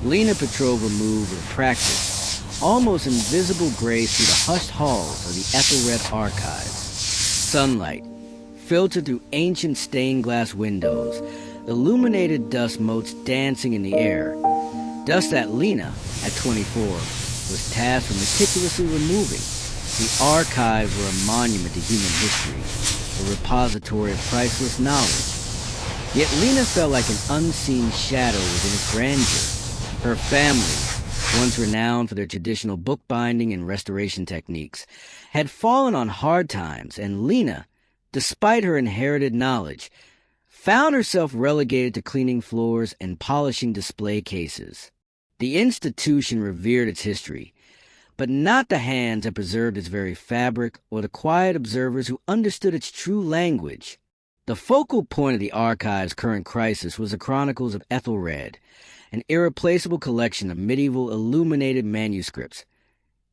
Lena Petrova moved with a practice, almost invisible grace through the hushed halls of the Aethelred Archives. Sunlight, filtered through ancient stained glass windows, illuminated dust motes dancing in the air. Dust that Lena, at 24, was tasked with meticulously removing. The archives were a monument to human history, a repository of priceless knowledge. Yet Lena felt like an unseen shadow within its grandeur. Her family, once renowned for their traditional bookbinding and restoration techniques, had fallen on hard times, and Lena, despite her inherited knowledge, found herself relegated to cleaning floors and polishing display cases. The institution revered its history, but not the hands that preserved its very fabric or the quiet observers who understood its true language. The focal point of the archive's current crisis was the Chronicles of Aethelred, an irreplaceable collection of medieval illuminated manuscripts,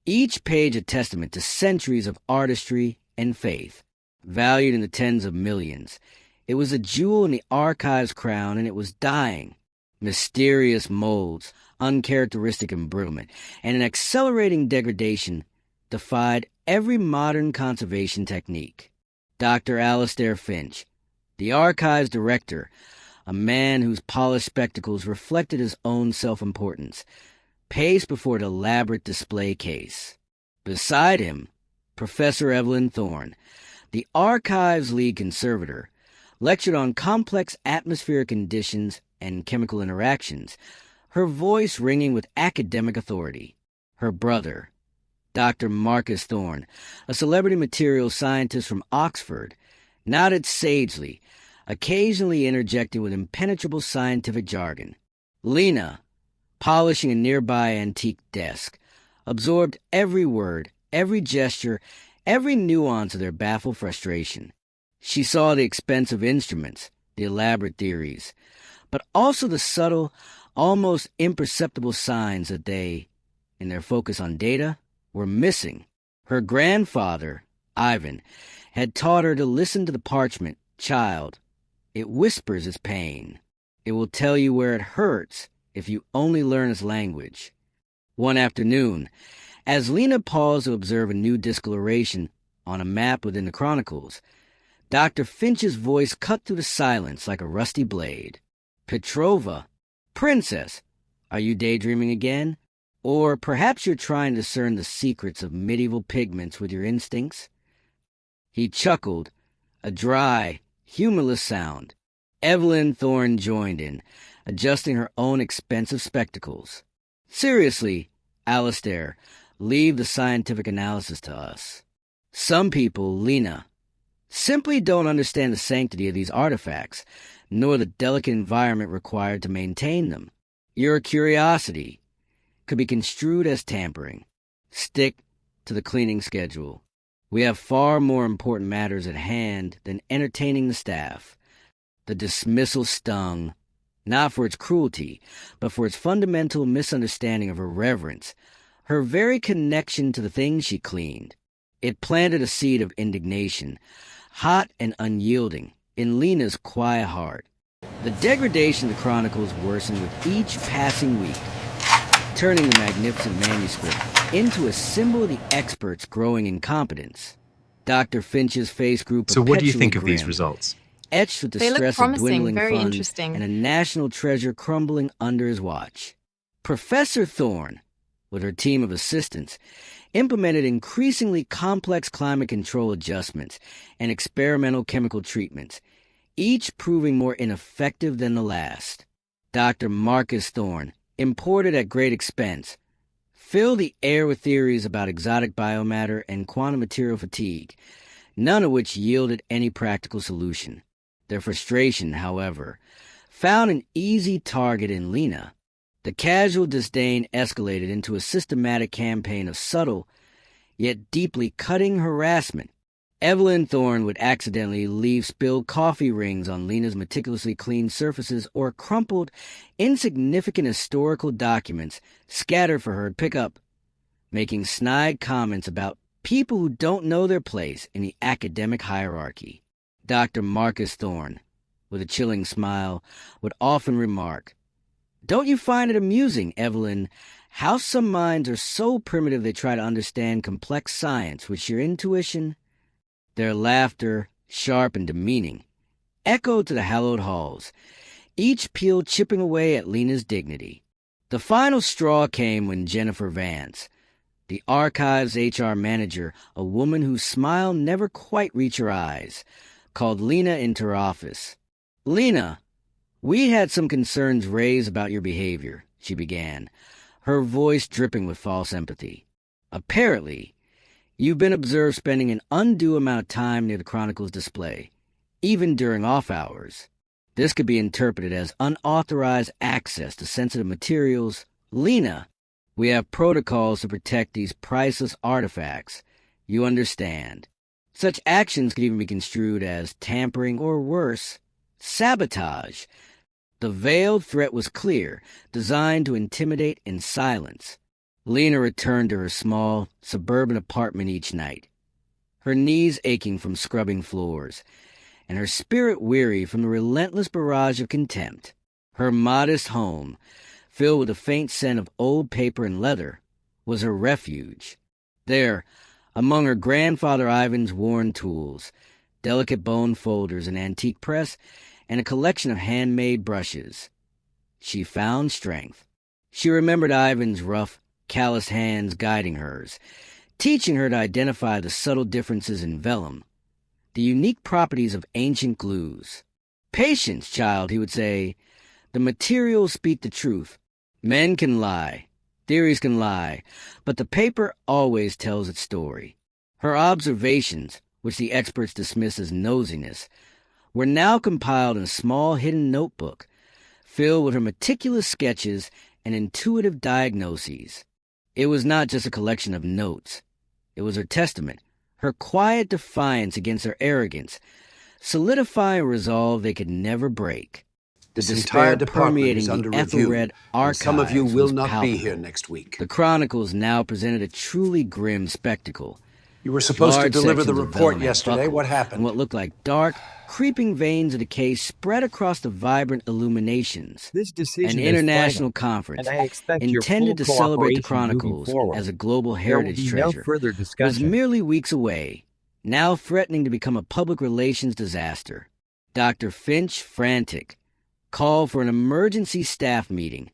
each page a testament to centuries of artistry and faith. Valued in the tens of millions, it was a jewel in the archive's crown, and it was dying. Mysterious molds, uncharacteristic embrittlement, and an accelerating degradation defied every modern conservation technique. Dr. Alistair Finch, the archive's director, a man whose polished spectacles reflected his own self-importance, paced before an elaborate display case. Beside him, Professor Evelyn Thorne, the archive's lead conservator, lectured on complex atmospheric conditions and chemical interactions, her voice ringing with academic authority. Her brother, Dr. Marcus Thorne, a celebrity materials scientist from Oxford, nodded sagely, occasionally interjecting with impenetrable scientific jargon. Lena, polishing a nearby antique desk, absorbed every word, every gesture, every nuance of their baffled frustration. She saw the expensive instruments, the elaborate theories, but also the subtle, almost imperceptible signs that they, in their focus on data, were missing. Her grandfather, Ivan, had taught her to listen to the parchment. Child, it whispers its pain. It will tell you where it hurts if you only learn its language. One afternoon, as Lena paused to observe a new discoloration on a map within the Chronicles, Dr. Finch's voice cut through the silence like a rusty blade. Petrova, Princess, are you daydreaming again? Or perhaps you're trying to discern the secrets of medieval pigments with your instincts? He chuckled, a dry, humorless sound. Evelyn Thorne joined in, adjusting her own expensive spectacles. Seriously, Alistair, leave the scientific analysis to us. Some people, Lena, simply don't understand the sanctity of these artifacts, nor the delicate environment required to maintain them. Your curiosity could be construed as tampering. Stick to the cleaning schedule. We have far more important matters at hand than entertaining the staff. The dismissal stung, not for its cruelty, but for its fundamental misunderstanding of her reverence, her very connection to the things she cleaned. It planted a seed of indignation, hot and unyielding, in Lena's quiet heart. The degradation of the Chronicles worsened with each passing week, turning the magnificent manuscript into a symbol of the experts' growing incompetence. Dr. Finch's face grew perpetually So what do you think of grim, these results? etched with the They look stress of promising, dwindling very funds interesting. and a national treasure crumbling under his watch. Professor Thorne, with her team of assistants, implemented increasingly complex climate control adjustments and experimental chemical treatments, each proving more ineffective than the last. Dr. Marcus Thorne, imported at great expense, filled the air with theories about exotic biomatter and quantum material fatigue, none of which yielded any practical solution. Their frustration, however, found an easy target in Lena. The casual disdain escalated into a systematic campaign of subtle, yet deeply cutting harassment. Evelyn Thorne would accidentally leave spilled coffee rings on Lena's meticulously cleaned surfaces or crumpled, insignificant historical documents scattered for her to pick up, making snide comments about people who don't know their place in the academic hierarchy. Dr. Marcus Thorne, with a chilling smile, would often remark, Don't you find it amusing, Evelyn, how some minds are so primitive they try to understand complex science with sheer intuition? Their laughter, sharp and demeaning, echoed to the hallowed halls, each peal chipping away at Lena's dignity. The final straw came when Jennifer Vance, the Archives HR manager, a woman whose smile never quite reached her eyes, called Lena into her office. "Lena, we had some concerns raised about your behavior," she began, her voice dripping with false empathy. "Apparently, you've been observed spending an undue amount of time near the Chronicles display, even during off hours. This could be interpreted as unauthorized access to sensitive materials. Lena, we have protocols to protect these priceless artifacts. You understand. Such actions could even be construed as tampering or worse, sabotage." The veiled threat was clear, designed to intimidate and silence. Lena returned to her small, suburban apartment each night, her knees aching from scrubbing floors, and her spirit weary from the relentless barrage of contempt. Her modest home, filled with a faint scent of old paper and leather, was her refuge. There, among her grandfather Ivan's worn tools, delicate bone folders, an antique press, and a collection of handmade brushes, she found strength. She remembered Ivan's rough, calloused hands guiding hers, teaching her to identify the subtle differences in vellum, the unique properties of ancient glues. "Patience, child," he would say. "The materials speak the truth. Men can lie, theories can lie, but the paper always tells its story." Her observations, which the experts dismiss as nosiness, were now compiled in a small hidden notebook, filled with her meticulous sketches and intuitive diagnoses. It was not just a collection of notes. It was her testament, her quiet defiance against their arrogance, solidifying a resolve they could never break. The This entire department permeating is under the review, Aethelred and Archives some of you will was not be palpable. here next week. The Chronicles now presented a truly grim spectacle. You were supposed to Large deliver the sections of report vellum had yesterday. buckled, What and happened? what looked like dark, creeping veins of decay spread across the vibrant illuminations. This decision An is international final, conference and I expect your intended full to celebrate the cooperation moving Chronicles forward. as a global There will heritage be treasure no further was discussion. merely weeks away, now threatening to become a public relations disaster. Dr. Finch, frantic, called for an emergency staff meeting,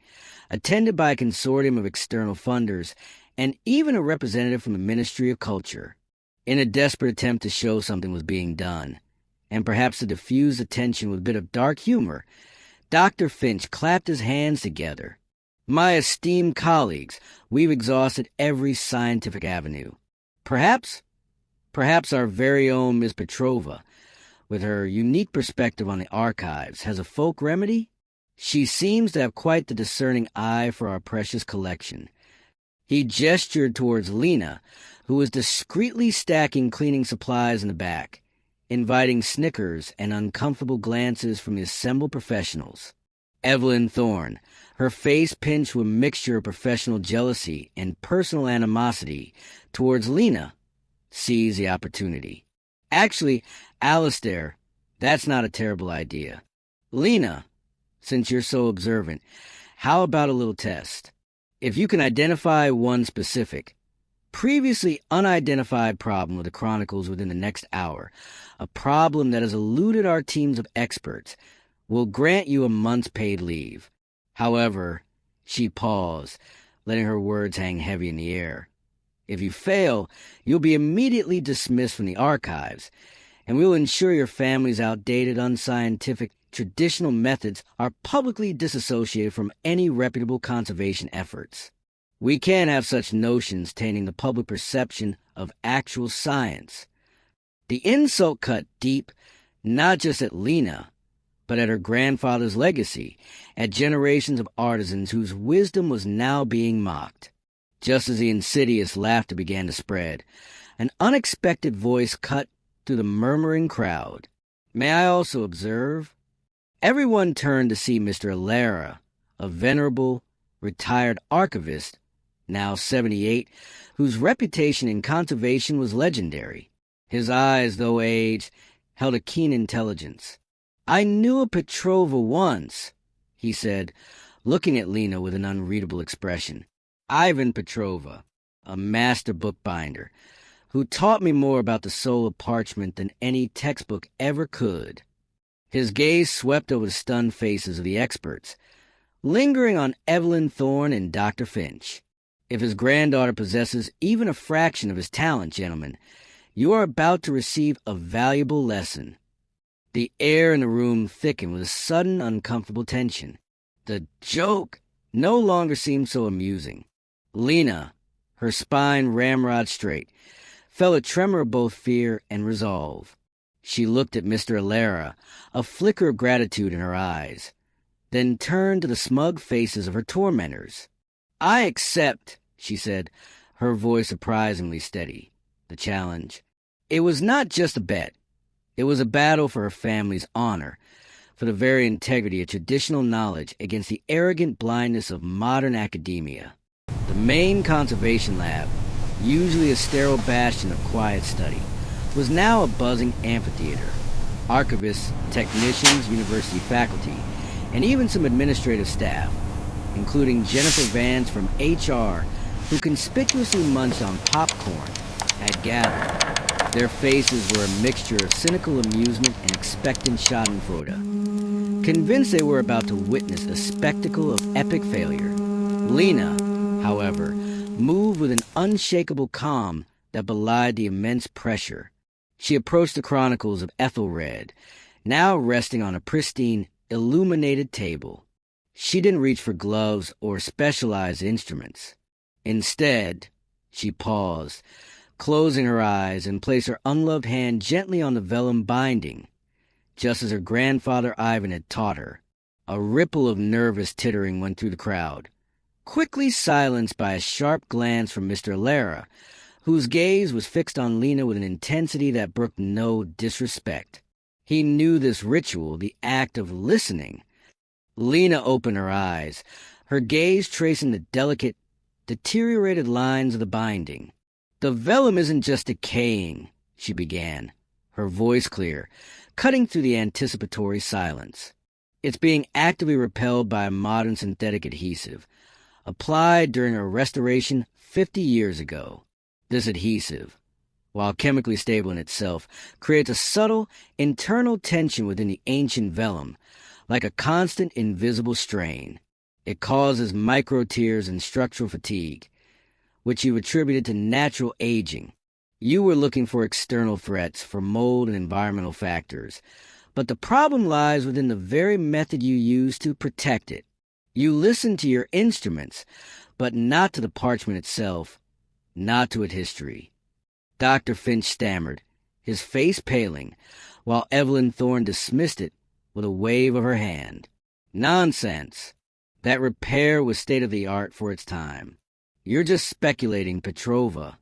attended by a consortium of external funders and even a representative from the Ministry of Culture, in a desperate attempt to show something was being done, and perhaps to diffuse the tension with a bit of dark humor. Dr. Finch clapped his hands together. "My esteemed colleagues, we've exhausted every scientific avenue. Perhaps our very own Miss Petrova, with her unique perspective on the archives, has a folk remedy? She seems to have quite the discerning eye for our precious collection." He gestured towards Lena, who was discreetly stacking cleaning supplies in the back, inviting snickers and uncomfortable glances from the assembled professionals. Evelyn Thorne, her face pinched with a mixture of professional jealousy and personal animosity towards Lena, seized the opportunity. "Actually, Alistair, that's not a terrible idea. Lena, since you're so observant, how about a little test? If you can identify one specific, previously unidentified problem with the Chronicles within the next hour, a problem that has eluded our teams of experts, we'll grant you a month's paid leave. However," she paused, letting her words hang heavy in the air, "if you fail, you'll be immediately dismissed from the archives, and we will ensure your family's outdated, unscientific, traditional methods are publicly disassociated from any reputable conservation efforts. We can't have such notions tainting the public perception of actual science." The insult cut deep, not just at Lena, but at her grandfather's legacy, at generations of artisans whose wisdom was now being mocked. Just as the insidious laughter began to spread, an unexpected voice cut through the murmuring crowd. "May I also observe?" Everyone turned to see Mr. Lara, a venerable, retired archivist, now 78, whose reputation in conservation was legendary. His eyes, though aged, held a keen intelligence. "I knew a Petrova once," he said, looking at Lena with an unreadable expression. Ivan Petrova, a master bookbinder, who taught me more about the soul of parchment than any textbook ever could. His gaze swept over the stunned faces of the experts, lingering on Evelyn Thorne and Dr. Finch. If his granddaughter possesses even a fraction of his talent, gentlemen, you are about to receive a valuable lesson. The air in the room thickened with a sudden uncomfortable tension. The joke no longer seemed so amusing. Lena, her spine ramrod straight, felt a tremor of both fear and resolve. She looked at Mr. Alara, a flicker of gratitude in her eyes, then turned to the smug faces of her tormentors. "I accept," she said, her voice surprisingly steady, the challenge. It was not just a bet. It was a battle for her family's honor, for the very integrity of traditional knowledge against the arrogant blindness of modern academia. The main conservation lab, usually a sterile bastion of quiet study, was now a buzzing amphitheater. Archivists, technicians, university faculty, and even some administrative staff, including Jennifer Vance from HR, who conspicuously munched on popcorn, had gathered. Their faces were a mixture of cynical amusement and expectant schadenfreude, convinced they were about to witness a spectacle of epic failure. Lena, however, moved with an unshakable calm that belied the immense pressure. She approached the Chronicles of Aethelred, now resting on a pristine, illuminated table. She didn't reach for gloves or specialized instruments. Instead, she paused, closing her eyes, and placed her unloved hand gently on the vellum binding, just as her grandfather Ivan had taught her. A ripple of nervous tittering went through the crowd, quickly silenced by a sharp glance from Mr. Alara, whose gaze was fixed on Lena with an intensity that brooked no disrespect. He knew this ritual, the act of listening. Lena opened her eyes, her gaze tracing the delicate, deteriorated lines of the binding. "The vellum isn't just decaying," she began, her voice clear, cutting through the anticipatory silence. "It's being actively repelled by a modern synthetic adhesive, applied during a restoration 50 years ago. This adhesive, while chemically stable in itself, creates a subtle, internal tension within the ancient vellum, like a constant, invisible strain. It causes micro-tears and structural fatigue, which you attributed to natural aging. You were looking for external threats, for mold and environmental factors, but the problem lies within the very method you use to protect it. You listen to your instruments, but not to the parchment itself, not to its history." Dr. Finch stammered, his face paling, while Evelyn Thorne dismissed it with a wave of her hand. "Nonsense. That repair was state-of-the-art for its time. You're just speculating, Petrova."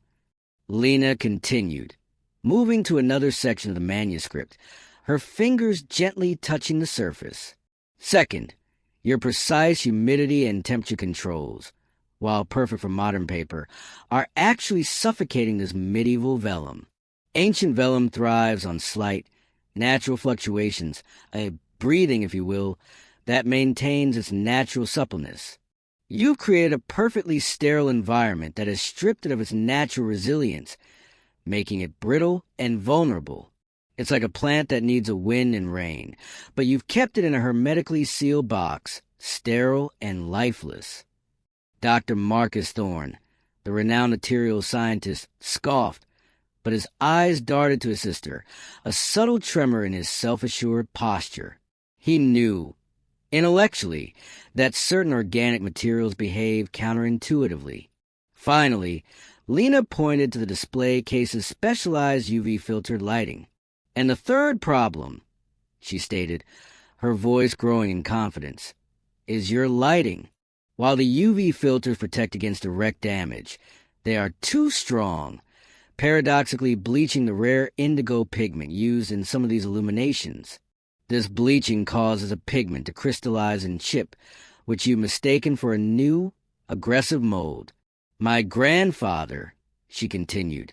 Lena continued, moving to another section of the manuscript, her fingers gently touching the surface. "Second, your precise humidity and temperature controls, while perfect for modern paper, are actually suffocating this medieval vellum. Ancient vellum thrives on slight, natural fluctuations, a breathing, if you will, that maintains its natural suppleness. You've created a perfectly sterile environment that has stripped it of its natural resilience, making it brittle and vulnerable. It's like a plant that needs a wind and rain, but you've kept it in a hermetically sealed box, sterile and lifeless." Dr. Marcus Thorne, the renowned materials scientist, scoffed, but his eyes darted to his sister, a subtle tremor in his self-assured posture. He knew, intellectually, that certain organic materials behave counterintuitively. Finally, Lena pointed to the display case's specialized UV-filtered lighting. "And the third problem," she stated, her voice growing in confidence, "is your lighting. While the UV filters protect against direct damage, they are too strong, paradoxically bleaching the rare indigo pigment used in some of these illuminations. This bleaching causes a pigment to crystallize and chip, which you've mistaken for a new, aggressive mold. My grandfather," she continued,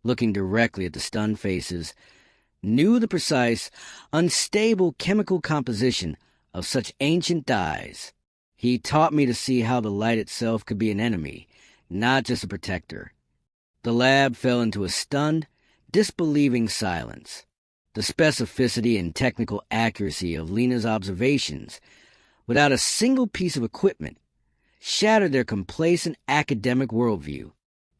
looking directly at the stunned faces, "knew the precise, unstable chemical composition of such ancient dyes. He taught me to see how the light itself could be an enemy, not just a protector. The lab fell into a stunned, disbelieving silence. The specificity and technical accuracy of Lena's observations, without a single piece of equipment, shattered their complacent academic worldview.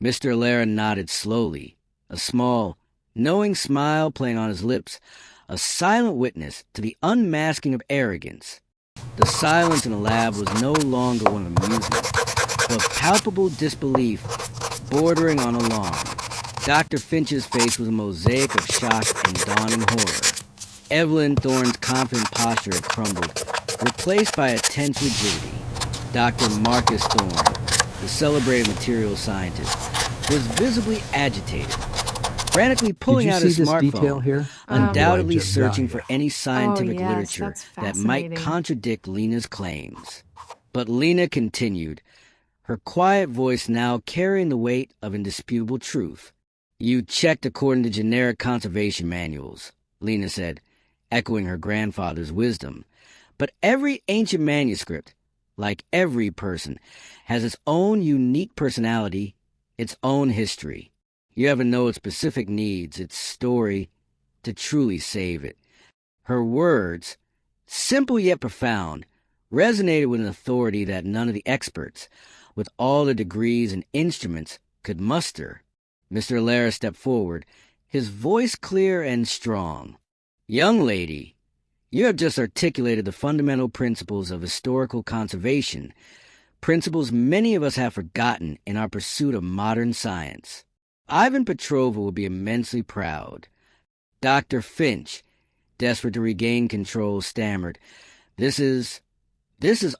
Mr. Lara nodded slowly, a small, knowing smile playing on his lips, a silent witness to the unmasking of arrogance. The silence in the lab was no longer one of amusement, but palpable disbelief bordering on alarm. Dr. Finch's face was a mosaic of shock and dawning horror. Evelyn Thorne's confident posture had crumbled, replaced by a tense rigidity. Dr. Marcus Thorne, the celebrated materials scientist, was visibly agitated, frantically pulling out his smartphone, here? undoubtedly searching for any scientific literature that's that might fascinating. contradict Lena's claims. But Lena continued, her quiet voice now carrying the weight of indisputable truth. You checked according to generic conservation manuals, Lena said, echoing her grandfather's wisdom. But every ancient manuscript, like every person, has its own unique personality, its own history. You have to know its specific needs, its story, to truly save it. Her words, simple yet profound, resonated with an authority that none of the experts, with all the degrees and instruments, could muster. Mr. Lara stepped forward, his voice clear and strong. Young lady, you have just articulated the fundamental principles of historical conservation, principles many of us have forgotten in our pursuit of modern science. Ivan Petrova will be immensely proud. Dr. Finch, desperate to regain control, stammered, This is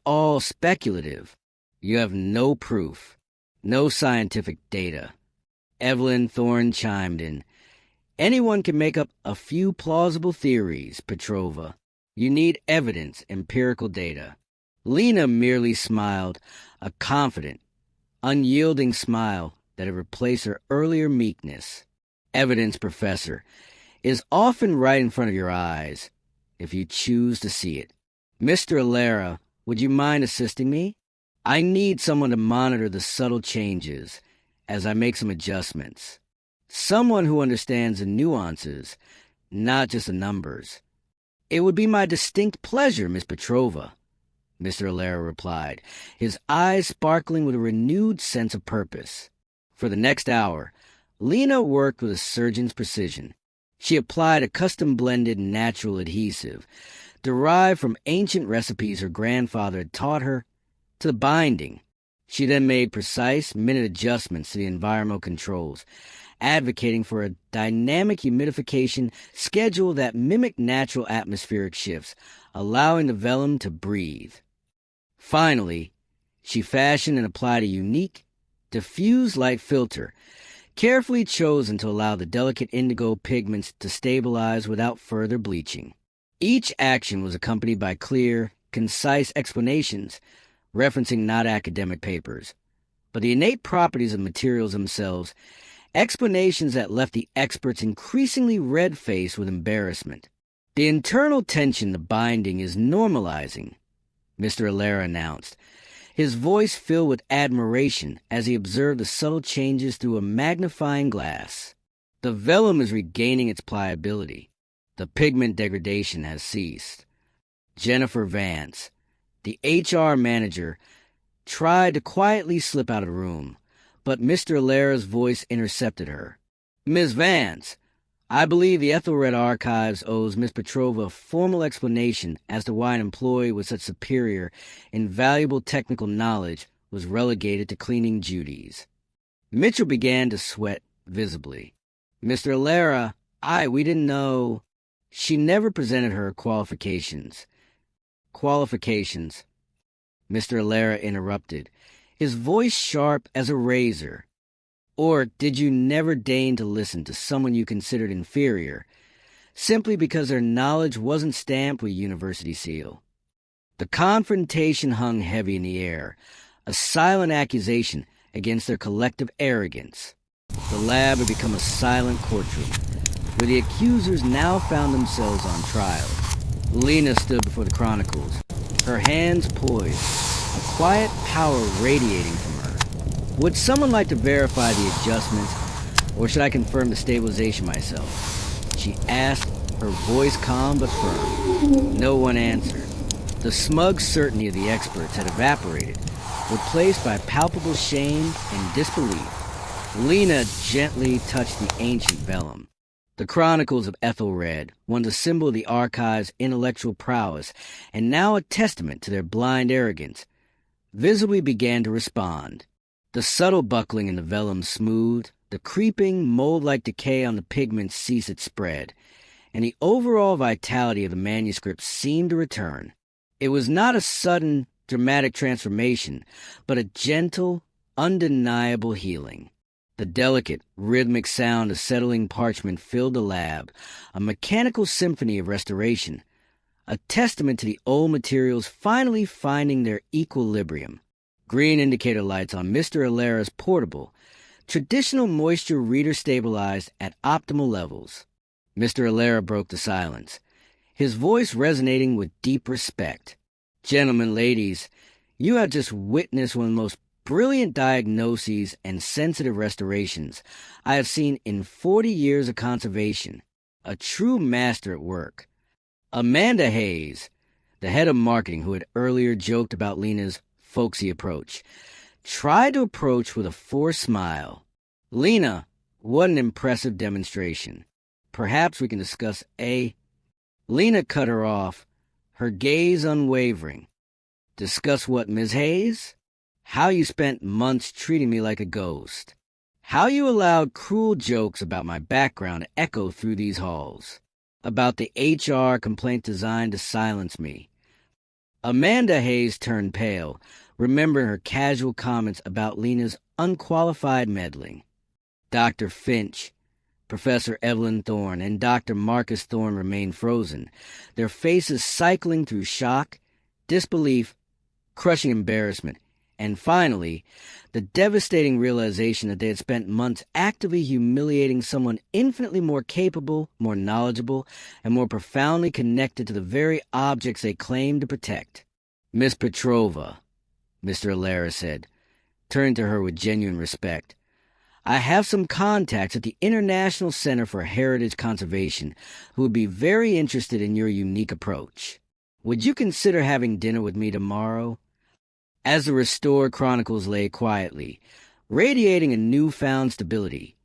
all speculative. You have no proof, no scientific data. Evelyn Thorne chimed in. Anyone can make up a few plausible theories, Petrova. You need evidence, empirical data. Lena merely smiled, a confident, unyielding smile that had replaced her earlier meekness. Evidence, Professor, is often right in front of your eyes, if you choose to see it. Mr. Lara, would you mind assisting me? I need someone to monitor the subtle changes as I make some adjustments. Someone who understands the nuances, not just the numbers. It would be my distinct pleasure, Miss Petrova, Mr. Lara replied, his eyes sparkling with a renewed sense of purpose. For the next hour, Lena worked with a surgeon's precision. She applied a custom-blended natural adhesive, derived from ancient recipes her grandfather had taught her, to the binding. She then made precise minute adjustments to the environmental controls, advocating for a dynamic humidification schedule that mimicked natural atmospheric shifts, allowing the vellum to breathe. Finally, she fashioned and applied a unique, diffuse light filter, carefully chosen to allow the delicate indigo pigments to stabilize without further bleaching. Each action was accompanied by clear, concise explanations, referencing not academic papers, but the innate properties of materials themselves, explanations that left the experts increasingly red-faced with embarrassment. The internal tension the binding is normalizing, Mr. Lara announced, his voice filled with admiration as he observed the subtle changes through a magnifying glass. The vellum is regaining its pliability. The pigment degradation has ceased. Jennifer Vance, the HR manager, tried to quietly slip out of the room, but Mr. Lara's voice intercepted her. Ms. Vance, I believe the Aethelred Archives owes Miss Petrova a formal explanation as to why an employee with such superior, invaluable technical knowledge was relegated to cleaning duties. Mitchell began to sweat visibly. Mr. Lara, we didn't know. She never presented her qualifications. Qualifications, Mr. Lara interrupted, his voice sharp as a razor. Or did you never deign to listen to someone you considered inferior, simply because their knowledge wasn't stamped with university seal? The confrontation hung heavy in the air, a silent accusation against their collective arrogance. The lab had become a silent courtroom, where the accusers now found themselves on trial. Lena stood before the Chronicles, her hands poised, a quiet power radiating from her. Would someone like to verify the adjustments, or should I confirm the stabilization myself? She asked, her voice calm but firm. No one answered. The smug certainty of the experts had evaporated, replaced by palpable shame and disbelief. Lena gently touched the ancient vellum. The Chronicles of Aethelred, once a symbol of the Archives' intellectual prowess, and now a testament to their blind arrogance, visibly began to respond. The subtle buckling in the vellum smoothed, the creeping, mold-like decay on the pigments ceased its spread, and the overall vitality of the manuscript seemed to return. It was not a sudden, dramatic transformation, but a gentle, undeniable healing. The delicate, rhythmic sound of settling parchment filled the lab, a mechanical symphony of restoration, a testament to the old materials finally finding their equilibrium. Green indicator lights on Mr. Alera's portable, traditional moisture reader stabilized at optimal levels. Mr. Alera broke the silence, his voice resonating with deep respect. Gentlemen, ladies, you have just witnessed one of the most brilliant diagnoses and sensitive restorations I have seen in 40 years of conservation. A true master at work. Amanda Hayes, the head of marketing who had earlier joked about Lena's folksy approach, tried to approach with a forced smile. Lena, what an impressive demonstration. Perhaps we can discuss Lena cut her off, her gaze unwavering. Discuss what, Ms. Hayes? How you spent months treating me like a ghost. How you allowed cruel jokes about my background to echo through these halls. About the HR complaint designed to silence me. Amanda Hayes turned pale, remembering her casual comments about Lena's unqualified meddling. Dr. Finch, Professor Evelyn Thorne, and Dr. Marcus Thorne remained frozen, their faces cycling through shock, disbelief, crushing embarrassment, and finally, the devastating realization that they had spent months actively humiliating someone infinitely more capable, more knowledgeable, and more profoundly connected to the very objects they claimed to protect. Miss Petrova, Mr. Alera said, turning to her with genuine respect. I have some contacts at the International Center for Heritage Conservation who would be very interested in your unique approach. Would you consider having dinner with me tomorrow? As the restored Chronicles lay quietly, radiating a newfound stability,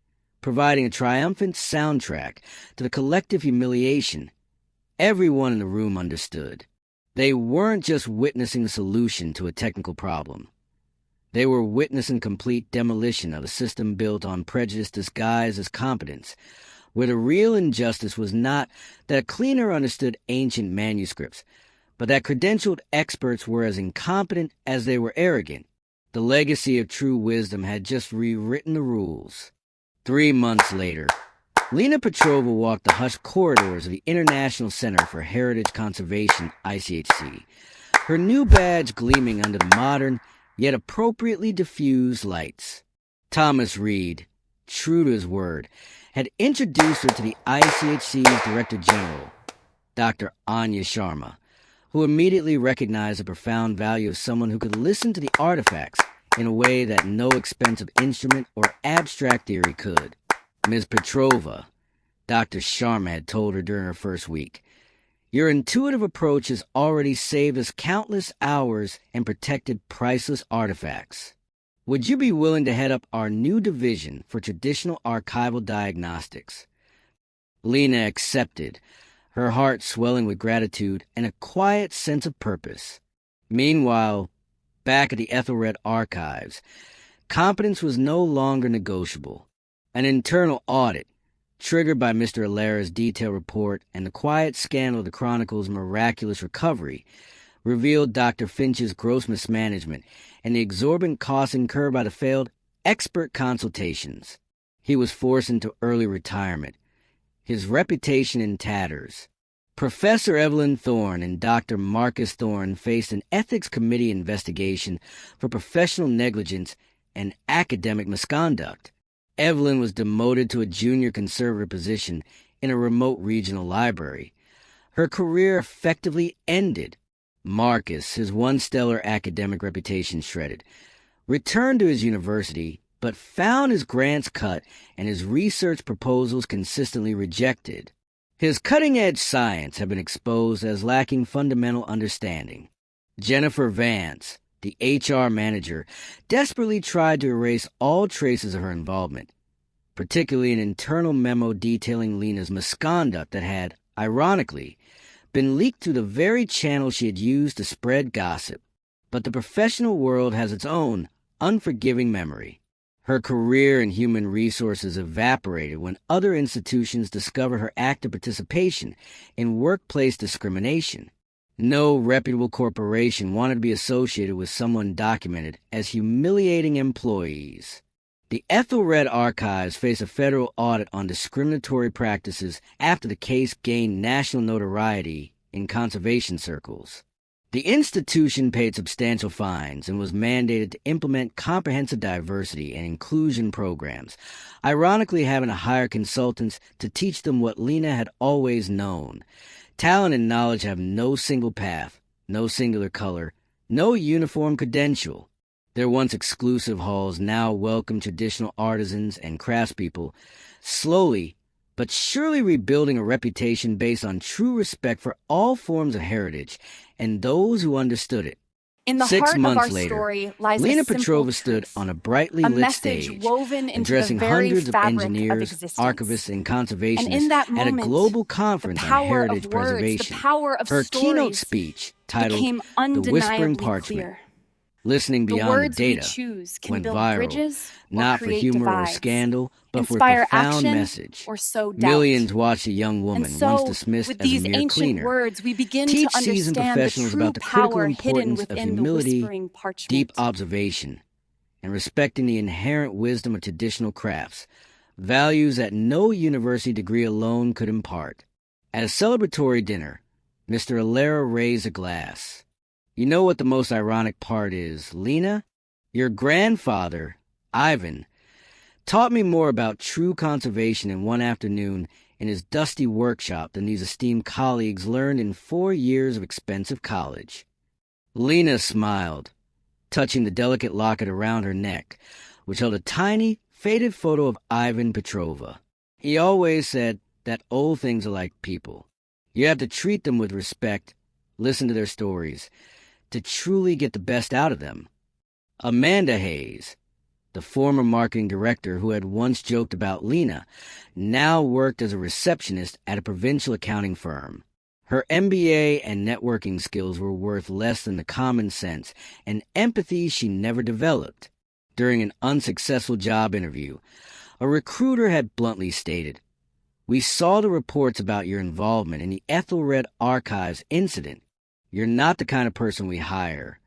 providing a triumphant soundtrack to the collective humiliation, everyone in the room understood. They weren't just witnessing the solution to a technical problem. They were witnessing complete demolition of a system built on prejudice disguised as competence, where the real injustice was not that a cleaner understood ancient manuscripts, but that credentialed experts were as incompetent as they were arrogant. The legacy of true wisdom had just rewritten the rules. 3 months later, Lena Petrova walked the hushed corridors of the International Center for Heritage Conservation, ICHC, her new badge gleaming under the modern, yet appropriately diffused lights. Thomas Reed, true to his word, had introduced her to the ICHC's Director General, Dr. Anya Sharma, who immediately recognized the profound value of someone who could listen to the artifacts in a way that no expensive instrument or abstract theory could. Ms. Petrova, Dr. Sharma had told her during her first week, your intuitive approach has already saved us countless hours and protected priceless artifacts. Would you be willing to head up our new division for traditional archival diagnostics? Lena accepted, her heart swelling with gratitude and a quiet sense of purpose. Meanwhile, back at the Aethelred Archives, competence was no longer negotiable. An internal audit, triggered by Mr. Alera's detailed report and the quiet scandal of the Chronicles' miraculous recovery, revealed Dr. Finch's gross mismanagement and the exorbitant costs incurred by the failed expert consultations. He was forced into early retirement, his reputation in tatters. Professor Evelyn Thorne and Dr. Marcus Thorne faced an ethics committee investigation for professional negligence and academic misconduct. Evelyn was demoted to a junior conservator position in a remote regional library. Her career effectively ended. Marcus, his once stellar academic reputation shredded, returned to his university, but found his grants cut and his research proposals consistently rejected. His cutting-edge science had been exposed as lacking fundamental understanding. Jennifer Vance, the HR manager, desperately tried to erase all traces of her involvement, particularly an internal memo detailing Lena's misconduct that had, ironically, been leaked through the very channel she had used to spread gossip. But the professional world has its own unforgiving memory. Her career in human resources evaporated when other institutions discovered her active participation in workplace discrimination. No reputable corporation wanted to be associated with someone documented as humiliating employees. The Aethelred Archives faced a federal audit on discriminatory practices after the case gained national notoriety in conservation circles. The institution paid substantial fines and was mandated to implement comprehensive diversity and inclusion programs, ironically having to hire consultants to teach them what Lena had always known. Talent and knowledge have no single path, no singular color, no uniform credential. Their once exclusive halls now welcome traditional artisans and craftspeople, slowly but surely rebuilding a reputation based on true respect for all forms of heritage and those who understood it. In the 6 heart months of our later, story lies Lena a simple Petrova stood truth, on a brightly a lit message stage, woven into addressing the very hundreds of fabric engineers, of existence. archivists, and And conservationists in that at a moment, global the conference on power heritage of words, the preservation. power of Her keynote stories speech, titled became The Whispering undeniably Parchment, clear. Listening The Beyond the words we Data, choose can went build viral, bridges or not for create humor or divides, scandal, but for a inspire profound action message. or sow doubt. Millions watched a young And woman, once so, dismissed with as a these mere ancient cleaner, words, we begin to teach seasoned understand the professionals true about the critical power hidden importance of within the humility, whispering parchment. deep observation, and respecting the inherent wisdom of traditional crafts, values that no university degree alone could impart. At a celebratory dinner, Mr. Alera raised a glass. You know what the most ironic part is, Lena? Your grandfather, Ivan, taught me more about true conservation in one afternoon in his dusty workshop than these esteemed colleagues learned in 4 years of expensive college. Lena smiled, touching the delicate locket around her neck, which held a tiny, faded photo of Ivan Petrova. He always said that old things are like people. You have to treat them with respect, listen to their stories, to truly get the best out of them. Amanda Hayes, the former marketing director who had once joked about Lena, now worked as a receptionist at a provincial accounting firm. Her MBA and networking skills were worth less than the common sense and empathy she never developed. During an unsuccessful job interview, a recruiter had bluntly stated, "We saw the reports about your involvement in the Aethelred Archives incident. You're not the kind of person we hire."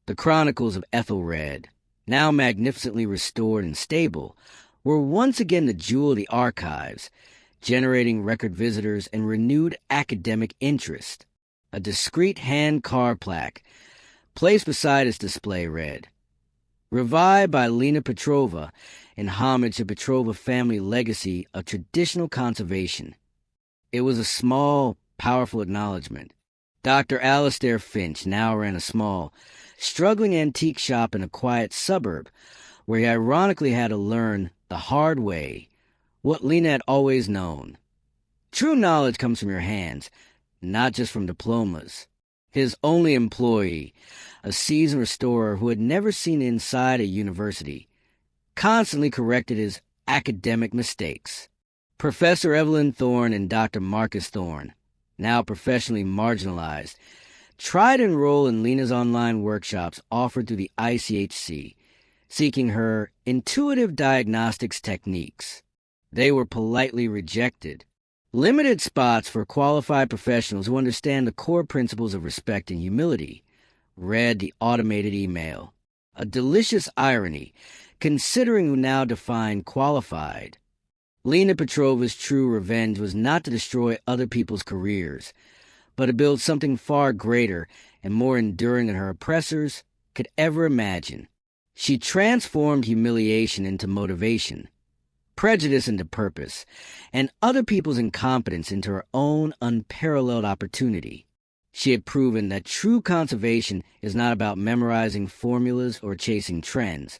The Chronicles of Aethelred, now magnificently restored and stable, were once again the jewel of the archives, generating record visitors and renewed academic interest. A discreet hand-carved plaque, placed beside its display, read, "Revived by Lena Petrova in homage to Petrova family legacy of traditional conservation." It was a small, powerful acknowledgement. Dr. Alistair Finch now ran a small, struggling antique shop in a quiet suburb where he ironically had to learn the hard way what Lena had always known. True knowledge comes from your hands, not just from diplomas. His only employee, a seasoned restorer who had never seen inside a university, constantly corrected his academic mistakes. Professor Evelyn Thorne and Dr. Marcus Thorne, now professionally marginalized, tried to enroll in Lena's online workshops offered through the ICHC, seeking her intuitive diagnostics techniques. They were politely rejected. Limited spots for qualified professionals who understand the core principles of respect and humility, read the automated email. A delicious irony, considering who now defined qualified. Lena Petrova's true revenge was not to destroy other people's careers, but to build something far greater and more enduring than her oppressors could ever imagine. She transformed humiliation into motivation, prejudice into purpose, and other people's incompetence into her own unparalleled opportunity. She had proven that true conservation is not about memorizing formulas or chasing trends,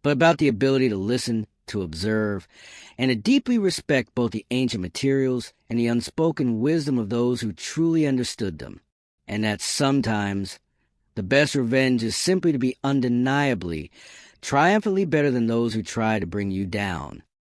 but about the ability to listen, to observe, and to deeply respect both the ancient materials and the unspoken wisdom of those who truly understood them. And that sometimes the best revenge is simply to be undeniably, triumphantly better than those who try to bring you down.